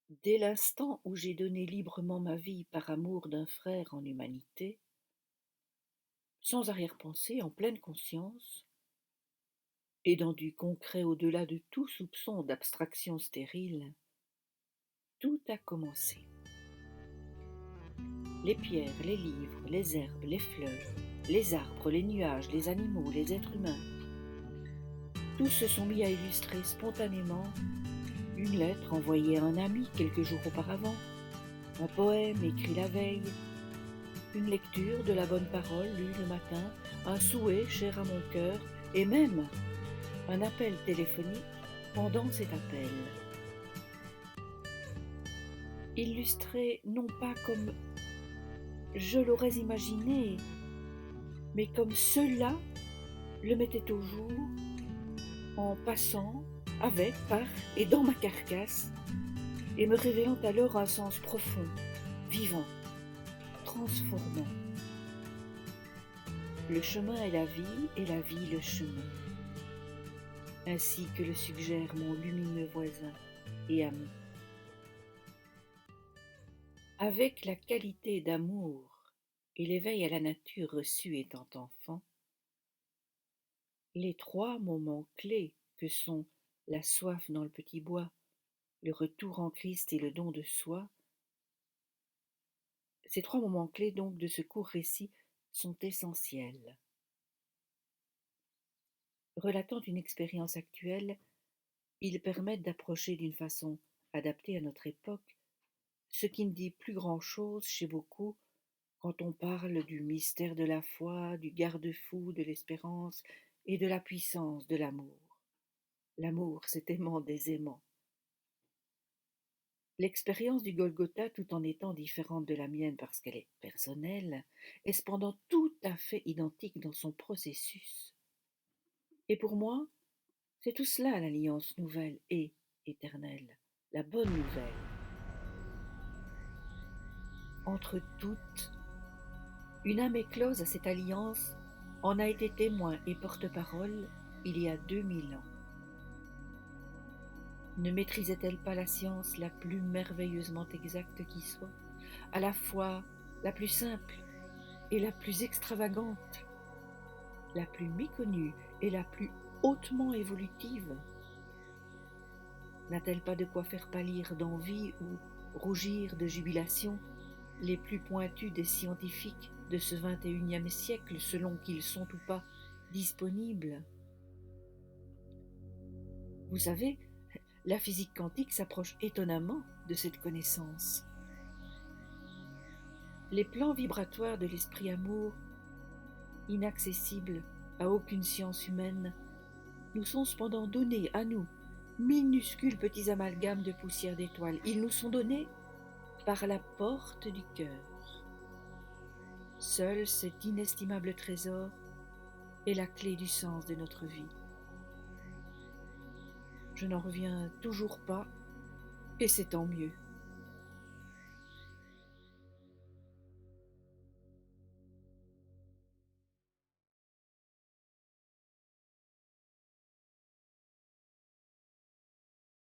Dès l'instant où j'ai donné librement ma vie par amour d'un frère en humanité, sans arrière-pensée, en pleine conscience, et dans du concret au-delà de tout soupçon d'abstraction stérile, tout a commencé. Les pierres, les livres, les herbes, les fleurs, les arbres, les nuages, les animaux, les êtres humains, tous se sont mis à illustrer spontanément une lettre envoyée à un ami quelques jours auparavant, un poème écrit la veille, une lecture de la bonne parole lue le matin, un souhait cher à mon cœur, et même un appel téléphonique pendant cet appel. Illustré non pas comme je l'aurais imaginé, mais comme cela le mettait au jour, en passant avec, par et dans ma carcasse, et me révélant alors un sens profond, vivant, transformant. Le chemin est la vie et la vie le chemin, ainsi que le suggère mon lumineux voisin et ami. Avec la qualité d'amour et l'éveil à la nature reçu étant enfant, les trois moments clés que sont la soif dans le petit bois, le retour en Christ et le don de soi, ces trois moments clés donc de ce court récit sont essentiels. Relatant une expérience actuelle, ils permettent d'approcher d'une façon adaptée à notre époque ce qui ne dit plus grand-chose chez beaucoup quand on parle du mystère de la foi, du garde-fou de l'espérance et de la puissance de l'amour. L'amour, c'est aimant des aimants. L'expérience du Golgotha, tout en étant différente de la mienne parce qu'elle est personnelle, est cependant tout à fait identique dans son processus. Et pour moi, c'est tout cela l'alliance nouvelle et éternelle, la bonne nouvelle. Entre toutes, une âme éclose à cette alliance en a été témoin et porte-parole il y a 2000 ans. Ne maîtrisait-elle pas la science la plus merveilleusement exacte qui soit, à la fois la plus simple et la plus extravagante, la plus méconnue et la plus hautement évolutive? N'a-t-elle pas de quoi faire pâlir d'envie ou rougir de jubilation les plus pointus des scientifiques de ce XXIe siècle, selon qu'ils sont ou pas disponibles? Vous savez, la physique quantique s'approche étonnamment de cette connaissance. Les plans vibratoires de l'esprit amour, inaccessibles à aucune science humaine, nous sont cependant donnés à nous, minuscules petits amalgames de poussière d'étoiles. Ils nous sont donnés par la porte du cœur. Seul cet inestimable trésor est la clé du sens de notre vie. Je n'en reviens toujours pas, et c'est tant mieux.